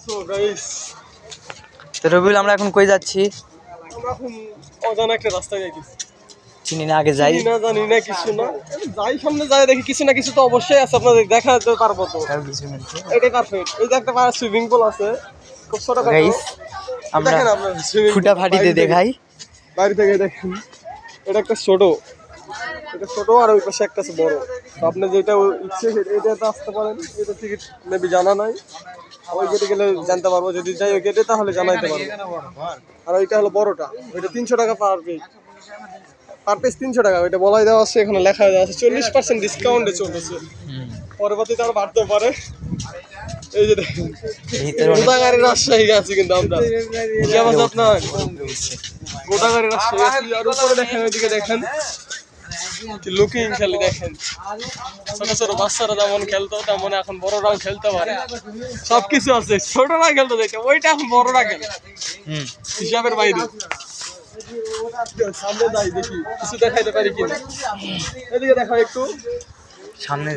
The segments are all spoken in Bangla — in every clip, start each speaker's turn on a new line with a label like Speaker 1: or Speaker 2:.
Speaker 1: তো রবিউল, আমরা এখন কই যাচ্ছি?
Speaker 2: আমরা এখন অজানা একটা রাস্তায় যাইতেছি।
Speaker 1: চিনি না, আগে যাই।
Speaker 2: না, জানি না কিছু না, যাই সামনে যাই দেখি কিছু না কিছু তো অবশ্যই আছে, আপনাদের দেখাতে পারবো তো। এটাই পারফেক্ট। এই যে একটা সুইমিং পুল আছে, খুব ছোট।
Speaker 1: গাইস, আমরা
Speaker 2: দেখেন আপনার সুইমিং
Speaker 1: ফুটা ফাটিতে দেখাই।
Speaker 2: বাইরে থেকে দেখেন, এটা একটা ছোট, এটা ছোট আর ওই পাশে একটা আছে বড়। তো আপনি যেটা ইচ্ছে এটাতে আসতে পারেন। এটা টিকিট মেবি জানা নাই, ওই গেটে গেলে জানতে পারবো। যদি যাই ওই গেটে তাহলে জানাইতে পারবো। আর ওইটা হলো বড়টা, ওইটা 300 টাকা পার পিস। পার পিস 300 টাকা, ওইটা বলাই দেওয়া আছে, এখানে লেখা দেওয়া আছে 40% ডিসকাউন্টে চলতেছে। পরবর্তীতে আরো বাড়তে পারে। এই যে দেখেন, গোদাগাড়ি রাজশাহী আছে কিন্তু আমরা। আপনার গোদাগাড়ি রাজশাহী আছে। আর উপরে দেখেন, ওইদিকে দেখেন লুকিং খালি দেখেন। ছোট ছোট বাচ্চারা যেমন খেলতো তেমন এখন বড়রাও খেলতে পারে, সবকিছু আছে। ছোটরা খেলতে যাইতে, ওইটা এখন বড়রা খেলে হিসাবের বাইরে। সামনে যাই দেখি কিছু দেখাইতে পারি কিনা। এদিকে দেখা একটু
Speaker 1: সামনে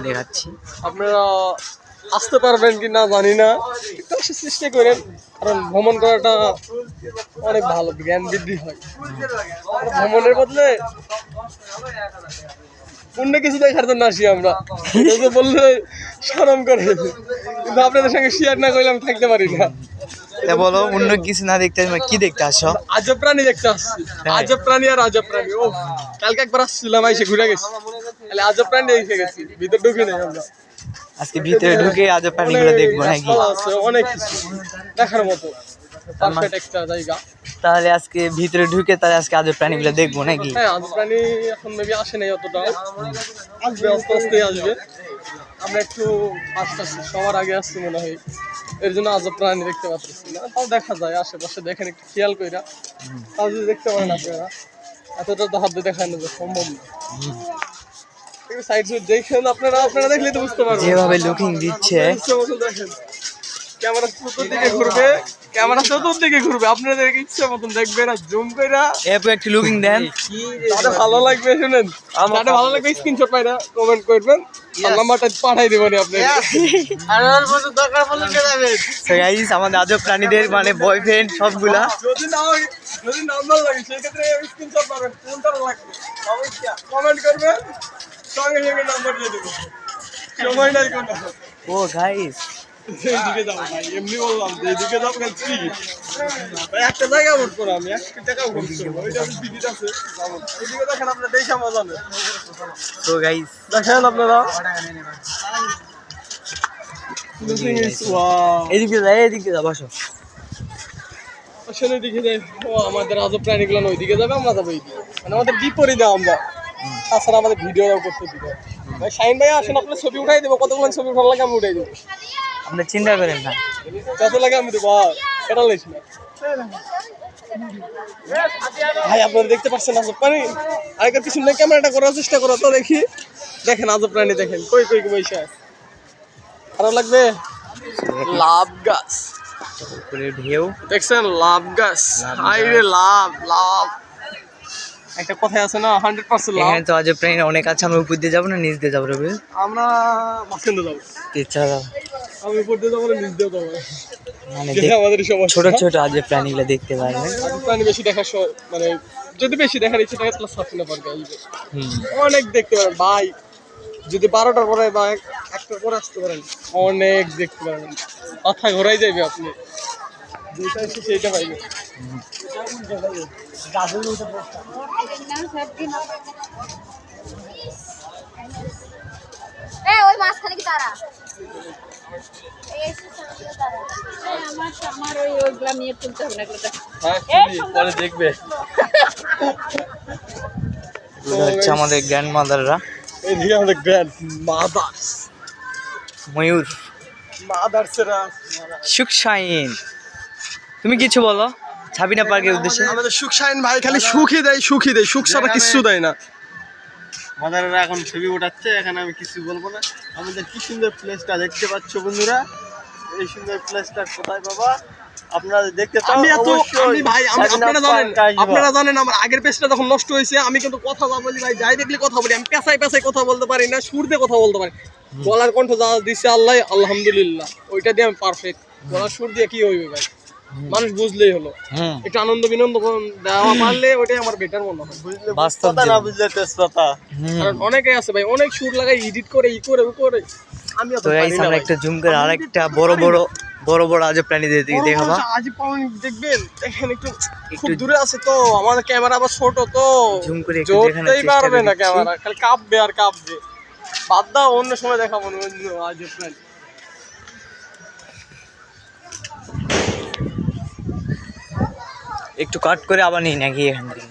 Speaker 1: দেখাচ্ছি।
Speaker 2: আপনারা আসতে পারবেন কি না জানি না, একটু আসার চেষ্টা করেন, কারণ ভ্রমণ করাটা অনেক ভালো, জ্ঞান বৃদ্ধি হয়। ভ্রমণের বদলে অন্য কিছু দেখার জন্য আসি আমরা, বললে শরম করে, কিন্তু আপনাদের সঙ্গে শেয়ার না করলে আমি থাকতে পারি না।
Speaker 1: বলো, অন্য কিছু না দেখতে কি দেখতে আসো?
Speaker 2: আজব প্রাণী দেখতে আসছি। আজব প্রাণী আর আজব প্রাণী। ও কালকে একবার আসছিলাম, এসে ঘুরে গেছি, তাহলে আজব প্রাণী দেখে গেছি, ভিতর ঢুকে নেই আমরা।
Speaker 1: আজকে ভিতরে ঢুকে আজব প্রাণীগুলো দেখবো নাকি?
Speaker 2: অনেক কিছু দেখার মতো পারফেক্ট একটা জায়গা।
Speaker 1: তাহলে আজকে ভিতরে ঢুকে তাহলে আজকে আজব প্রাণীগুলো দেখবো নাকি?
Speaker 2: হ্যাঁ, আজব প্রাণী এখন মেবি আসে নাই অতটা, আসবে আস্তে আস্তে আসবে। আমরা একটু ফার্স্ট আসছি, সবার আগে আসছি মনে হয়, এর জন্য আজব প্রাণী দেখতে পাচ্ছি না। তাও দেখা যায় আশেপাশে, দেখেন একটু খেয়াল কইরা, তাও যদি দেখতে পারেন আপনারা। এতটা তো হাত দিয়ে দেখানো সম্ভব না। সাইড সাইড দেখেন, আপনারা দেখলে তো বুঝতে পারবেন।
Speaker 1: যেভাবে লুকিং দিচ্ছে,
Speaker 2: দেখেন ক্যামেরা চতুর্দিকে ঘুরবে, আপনাদের ইচ্ছা মতন দেখবেন আর জুম কইরা
Speaker 1: একটু লুকিং দেন।
Speaker 2: যাদের ভালো লাগবে, শুনেন, যাদের ভালো লাগবে স্ক্রিনশট পাইরা কমেন্ট করবেন, আর নাম্বারটা পাঠাই দেবেন আপনাকে।
Speaker 1: সো গাইস, আমাদের আজব প্রাণীদের মানে বয়ফ্রেন্ড সবগুলা,
Speaker 2: যদি নাম্বার লাগে সেক্ষেত্রে স্ক্রিনশট পাবেন, কোনটা লাগবে অবশ্যই কমেন্ট করবেন, সঙ্গে সঙ্গে নাম্বার দিয়ে দেবো, সময় নাই কোনো।
Speaker 1: ও গাইস,
Speaker 2: এইদিকে যাবো ভাই, এমনি বললাম যে এইদিকে যাবো কেন? ভাই একটা জায়গা উঠবো না, আমি একটা টাকাও ঘুরছি, ওইটা আমি টিকিট আছে যাবো। এইদিকে দেখেন, আপনার দেখে মজা নেই।
Speaker 1: তো গাইস
Speaker 2: দেখেন আপনারা,
Speaker 1: এদিকে যা বসো।
Speaker 2: আসলে দিকে যাই, ও আমাদের আজব প্রাণীগুলো ওইদিকে যাবে, আমরা যাবো এইদিকে, মানে আমাদের বিপরীতে আমরা। তাছাড়া আমাদের ভিডিও করতে দিবে ভাই। শাহিন ভাই আসেন, আপনার ছবি উঠাই দেবো, কতগুলো ছবি ভালো লাগে আমি উঠাই দেবো,
Speaker 1: আপনি চিন্তা করেন না,
Speaker 2: যত লাগে আমি দেবো। কেটা লাইছি না ভাই, আপনারা দেখতে পাচ্ছেন আজব প্রাণী। আগের কিছু নেই, ক্যামেরাটা করার চেষ্টা করো তো দেখি। দেখেন আজব প্রাণী, দেখেন কই কই বৈশা খারাপ লাগবে। লাভ গাছ,
Speaker 1: ঢেউ
Speaker 2: দেখছেন, লাভ গাছ, হাইরে লাভ লাভ। একটা কথাই আছে না, 100% লাভ।
Speaker 1: এখানে তো আজব প্রাণী অনেক আছে। আমরা উপর দিয়ে যাবো না নিচ দিয়ে যাবো? রবি,
Speaker 2: আমরা মাঝখানে যাবো।
Speaker 1: ইচ্ছা যাবো,
Speaker 2: আমি উপর দিয়ে যাবো না নিচ দিয়ে যাবো,
Speaker 1: মানে
Speaker 2: আমাদের
Speaker 1: ছোট ছোট আজব প্রাণীগুলো দেখতে পারবেন।
Speaker 2: আজব প্রাণী বেশি দেখার মানে যদি বেশি দেখার ইচ্ছে থাকে তাহলে সাফিনা পার্কে আসবে, অনেক দেখতে পারেন ভাই। যদি 12টার পরে বা 1টার পরে আসতে পারেন, অনেক দেখতে পারবেন, মাথা ঘোরাই যাবে, আপনি যেটা ইচ্ছে সেইটা পাইবেন।
Speaker 3: ওই মাঝখানে কি তারা? আমার ওইগুলা নিয়ে তুলতে হবে না,
Speaker 2: পরে দেখবে।
Speaker 1: হচ্ছে আমাদের গ্র্যান্ড মাদাররা,
Speaker 2: এইদিকে আমাদের গ্র্যান্ড মাদার্স,
Speaker 1: ময়ূর
Speaker 2: মাদার্সেরা।
Speaker 1: সুখ শাইন, তুমি কিছু বলো সাবিনা পার্কের উদ্দেশ্যে।
Speaker 2: আমাদের সুখ শাইন ভাই খালি সুখই দেয়, সুখই দেয়, সুখ ছাড়া কিচ্ছু দেয় না।
Speaker 4: মাদারেরা এখন ছবি ওঠাচ্ছে, এখানে আমি কিছু বলবো না। আমাদের কি সুন্দর প্লেসটা দেখতে পাচ্ছ বন্ধুরা, এই সুন্দর প্লেসটা কোথায় বাবা আপনারা দেখতে চান?
Speaker 2: আপনারা জানেন আমার আগের পেজটা যখন নষ্ট হয়েছে, আমি কিন্তু কথা বলি ভাই, যাই দেখলে কথা বলি, আমি পেছাই পেছাই কথা বলতে পারি না, সুর দিয়ে কথা বলতে পারি, গলার কণ্ঠ যা দিচ্ছে আল্লাহ, আলহামদুলিল্লাহ, ওইটা দিয়ে আমি পারফেক্ট। গলার সুর দিয়ে কি হইবে ভাই, মানুষ বুঝলেই হলো।
Speaker 1: হুম
Speaker 2: একটু আনন্দ বিনোদন দেওয়া পারলে ওটাই আমার বেটার মনে হয়।
Speaker 4: বুঝলে
Speaker 1: বাস্তব
Speaker 4: কথা না
Speaker 1: জীবন।
Speaker 4: বুঝলে তেজপাতা।
Speaker 1: হুম
Speaker 2: কারণ অনেকে আছে ভাই অনেক সুর লাগাই এডিট করে ও করে, আমি অত
Speaker 1: তো
Speaker 2: পারি
Speaker 1: গাইস
Speaker 2: না
Speaker 1: আমরা
Speaker 2: ভাই।
Speaker 1: একটা জুম করে আরেকটা বড় বড় আজব প্রাণীদের দিকে দেখাবা।
Speaker 2: আজ পাউনি দেখবেন, দেখেন একটু খুব
Speaker 1: একটু
Speaker 2: দূরে আছে তো, আমাদের ক্যামেরা আবার ছোট তো
Speaker 1: জুম করে একটু দেখানোর
Speaker 2: ধরতেই
Speaker 1: চেষ্টা
Speaker 2: পারবে না
Speaker 1: করছি।
Speaker 2: ক্যামেরা, খালি কাঁপবে আর কাঁপবে। বাদ দাও, অন্য সময় দেখাবো না অন্য আজব প্রাণী।
Speaker 1: একটু কাট করে আবার নিই নাকি এখান থেকে?